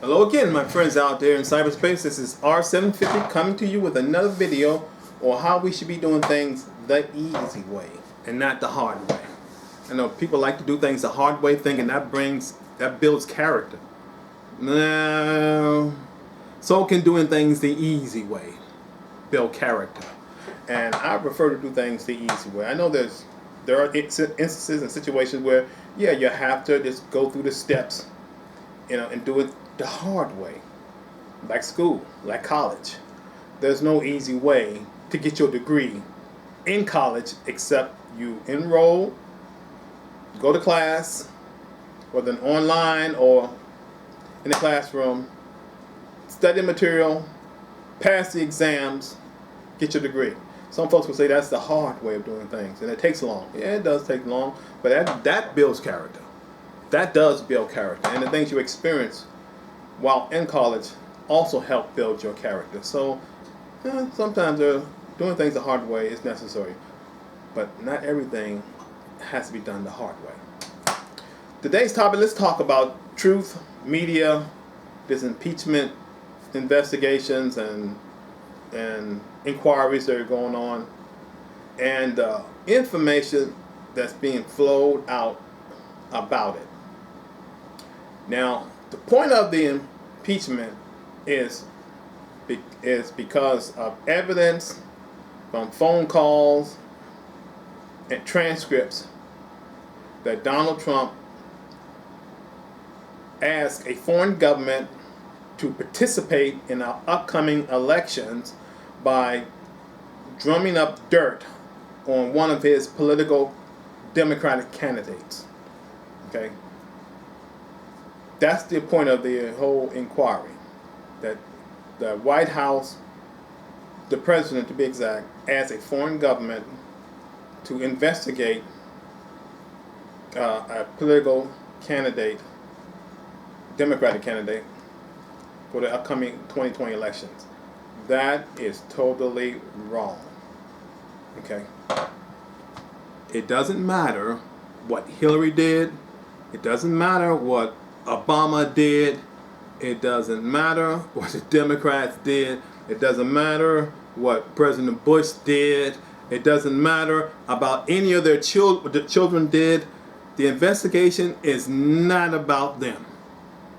Hello again, my friends out there in cyberspace. This is R750 coming to you with another video on how we should be doing things the easy way and not the hard way. I know people like to do things the hard way, thinking that builds character. No, so can doing things the easy way build character. And I prefer to do things the easy way. I know there are instances and situations where you have to just go through the steps, and do it the hard way, like school, like college. There's no easy way to get your degree in college except you enroll, go to class, whether online or in the classroom, study material, pass the exams, get your degree. Some folks will say that's the hard way of doing things, and it takes long. Yeah, it does take long, but that builds character. That does build character, and the things you experience while in college also help build your character. So sometimes doing things the hard way is necessary, but not everything has to be done the hard way. Today's topic, let's talk about truth, media, this impeachment investigations and inquiries that are going on, and information that's being flowed out about it. Now, the point of the impeachment is because of evidence from phone calls and transcripts that Donald Trump asked a foreign government to participate in our upcoming elections by drumming up dirt on one of his political Democratic candidates. Okay? That's the point of the whole inquiry. That the White House, the president to be exact, asked a foreign government to investigate a political candidate, Democratic candidate, for the upcoming 2020 elections. That is totally wrong. Okay? It doesn't matter what Hillary did. It doesn't matter what Obama did. It doesn't matter what the Democrats did. It doesn't matter what President Bush did. It doesn't matter about any of their children did. The investigation is not about them.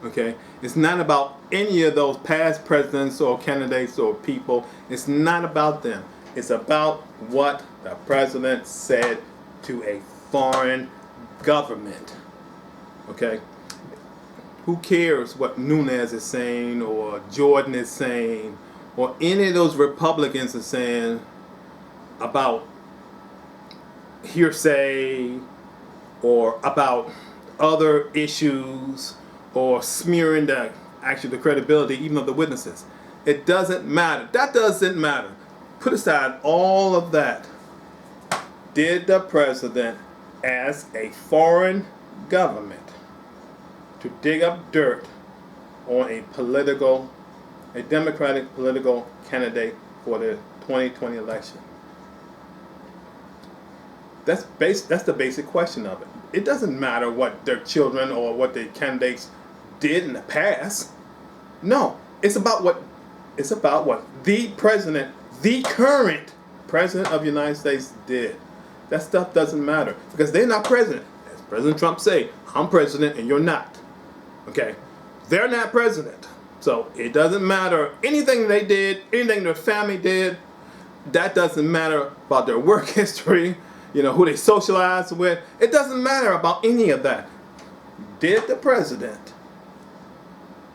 Okay? It's not about any of those past presidents or candidates or people. It's not about them. It's about what the president said to a foreign government. Okay? Who cares what Nunes is saying or Jordan is saying or any of those Republicans are saying about hearsay or about other issues or smearing the credibility even of the witnesses. It doesn't matter. That doesn't matter. Put aside all of that. Did the president ask a foreign government to dig up dirt on a Democratic political candidate for the 2020 election? That's the basic question of it. It doesn't matter what their children or what the candidates did in the past. No, it's about what the president, the current president of the United States did. That stuff doesn't matter because they're not president. As President Trump say, I'm president and you're not. Okay? They're not president. So it doesn't matter anything they did, anything their family did. That doesn't matter about their work history, who they socialized with. It doesn't matter about any of that. Did the president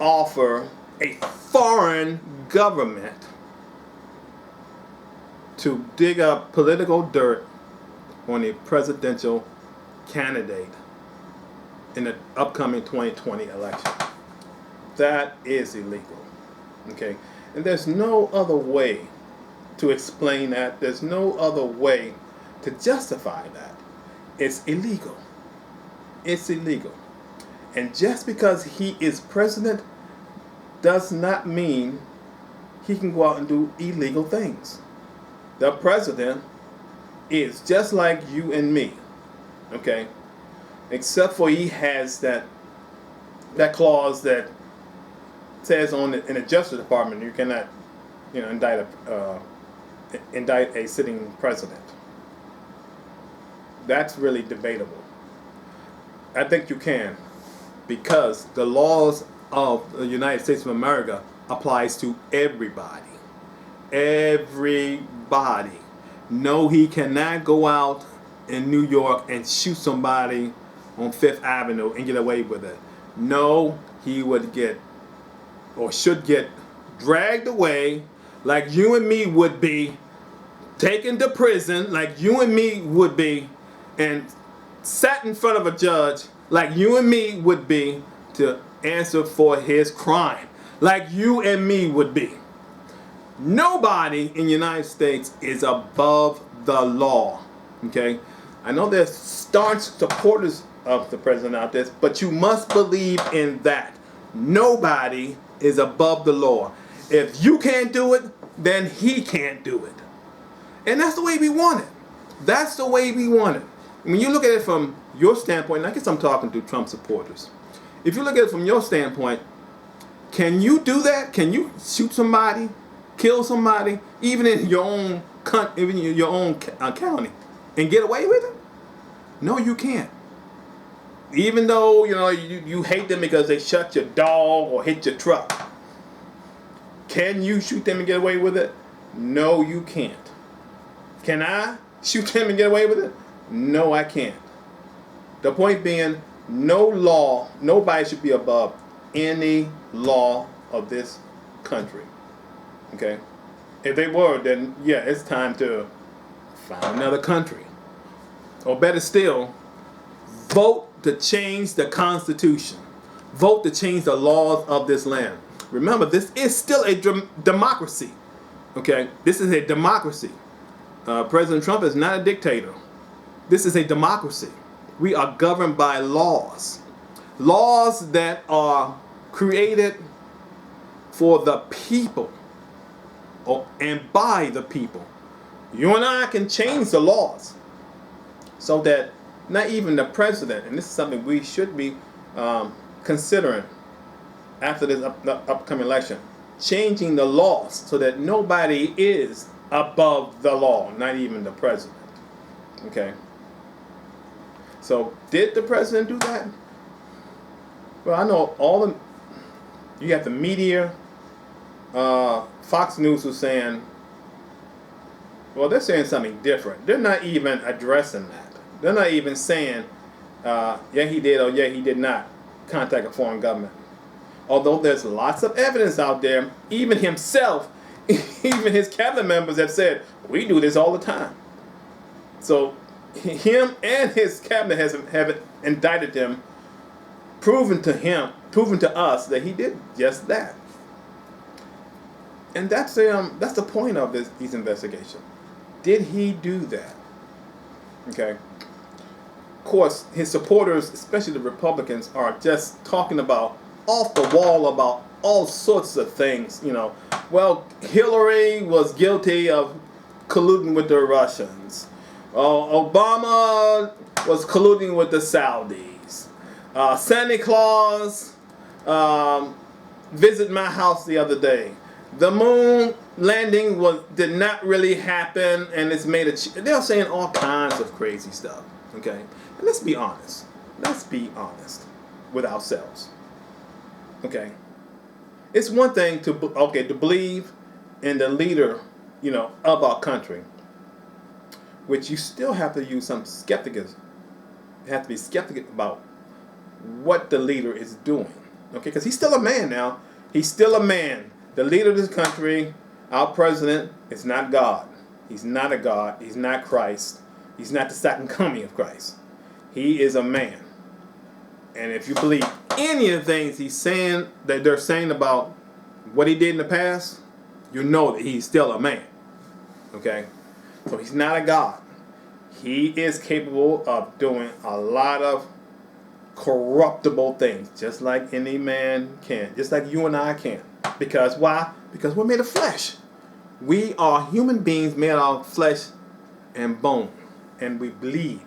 offer a foreign government to dig up political dirt on a presidential candidate in the upcoming 2020 election? That is illegal. Okay? And there's no other way to explain that. There's no other way to justify that. It's illegal. It's illegal. And just because he is president does not mean he can go out and do illegal things. The president is just like you and me. Okay? Except for he has that clause that says in the Justice Department you cannot, indict a sitting president. That's really debatable. I think you can, because the laws of the United States of America applies to everybody. Everybody. No, he cannot go out in New York and shoot somebody on Fifth Avenue and get away with it. No, he would get, or should get, dragged away like you and me would be, taken to prison like you and me would be, and sat in front of a judge like you and me would be to answer for his crime, like you and me would be. Nobody in the United States is above the law. Okay? I know there's staunch supporters of the president out there, but you must believe in that. Nobody is above the law. If you can't do it, then he can't do it. And that's the way we want it. That's the way we want it. When you look at it from your standpoint, and I guess I'm talking to Trump supporters. If you look at it from your standpoint, can you do that? Can you shoot somebody, kill somebody, even in your own county, and get away with it? No, you can't. Even though you hate them because they shot your dog or hit your truck, can you shoot them and get away with it? No, you can't. Can I shoot them and get away with it? No, I can't. The point being, no law, nobody should be above any law of this country. Okay? If they were, then yeah, it's time to find another country. Or better still, vote to change the Constitution. Vote to change the laws of this land. Remember, this is still a democracy. Okay? This is a democracy. President Trump is not a dictator. This is a democracy. We are governed by laws. Laws that are created for the people and by the people. You and I can change the laws so that not even the president, and this is something we should be considering after this upcoming election, changing the laws so that nobody is above the law, not even the president. Okay? So, did the president do that? Well, I know you got the media, Fox News was saying, well, they're saying something different. They're not even addressing that. They're not even saying, yeah, he did or yeah, he did not contact a foreign government. Although there's lots of evidence out there, even himself, even his cabinet members have said, we do this all the time. So him and his cabinet have indicted him, proven to us that he did just that. And that's the point of these investigations. Did he do that? Okay. Of course, his supporters, especially the Republicans, are just talking about off the wall about all sorts of things. Well, Hillary was guilty of colluding with the Russians. Obama was colluding with the Saudis. Santa Claus visited my house the other day. The moon landing did not really happen, and it's made they're saying all kinds of crazy stuff. Okay, and let's be honest. Let's be honest with ourselves. Okay, it's one thing to believe in the leader, of our country, which you still have to use some skepticism. You have to be skeptical about what the leader is doing. Okay, because he's still a man now. He's still a man. The leader of this country, our president, is not God. He's not a God. He's not Christ. He's not the second coming of Christ. He is a man. And if you believe any of the things that they're saying about what he did in the past, you know that he's still a man. Okay? So he's not a God. He is capable of doing a lot of corruptible things, just like any man can, just like you and I can. Because why? Because we're made of flesh. We are human beings made out of flesh and bone, and we bleed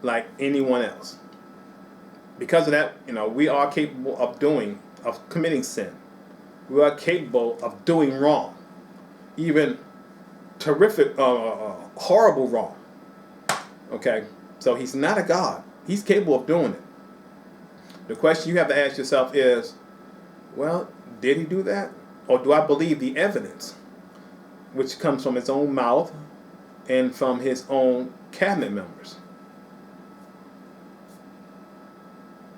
like anyone else. Because of that, we are capable of doing of committing sin. We are capable of doing wrong, even terrific, horrible wrong. Okay, so he's not a God. He's capable of doing it. The question you have to ask yourself is, well, did he do that? Or do I believe the evidence, which comes from his own mouth and from his own cabinet members?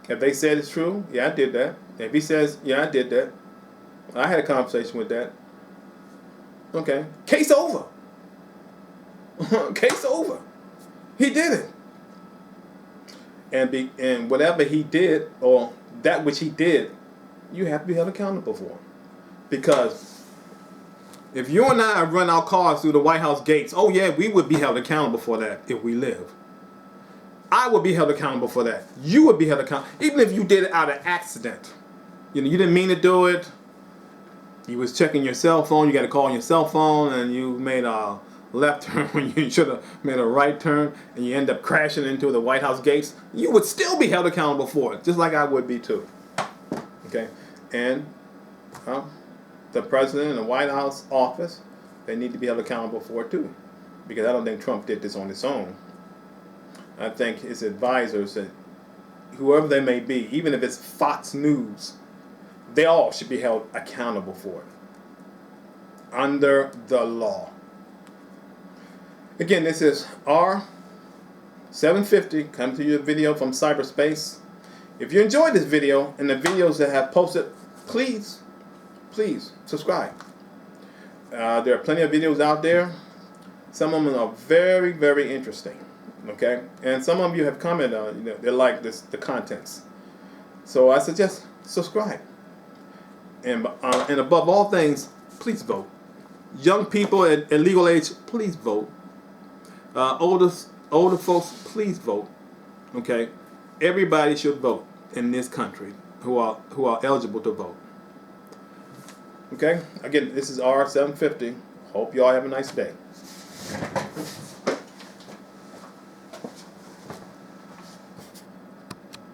If they said it's true, yeah, I did that. If he says, yeah, I did that, I had a conversation with that, okay, case over. Case over. He did it. And whatever he did, or that which he did, you have to be held accountable for. Because if you and I run our cars through the White House gates, oh yeah, we would be held accountable for that if we live. I would be held accountable for that. You would be held accountable. Even if you did it out of accident. You know, you didn't mean to do it. You was checking your cell phone. You got a call on your cell phone, and you made a left turn when you should have made a right turn, and you end up crashing into the White House gates. You would still be held accountable for it, just like I would be too. Okay, and the president and the White House office, they need to be held accountable for it too, because I don't think Trump did this on his own. I think his advisors, and whoever they may be, even if it's Fox News, they all should be held accountable for it under the law. Again, this is R750 coming to you a video from cyberspace. If you enjoyed this video and the videos that I have posted, please subscribe. There are plenty of videos out there. Some of them are very, very interesting. Okay, and some of you have commented on, they like the contents. So I suggest subscribe. And above all things, please vote. Young people at legal age, please vote. Older folks, please vote. Okay, everybody should vote in this country who are eligible to vote. Okay, again, this is R750. Hope y'all have a nice day.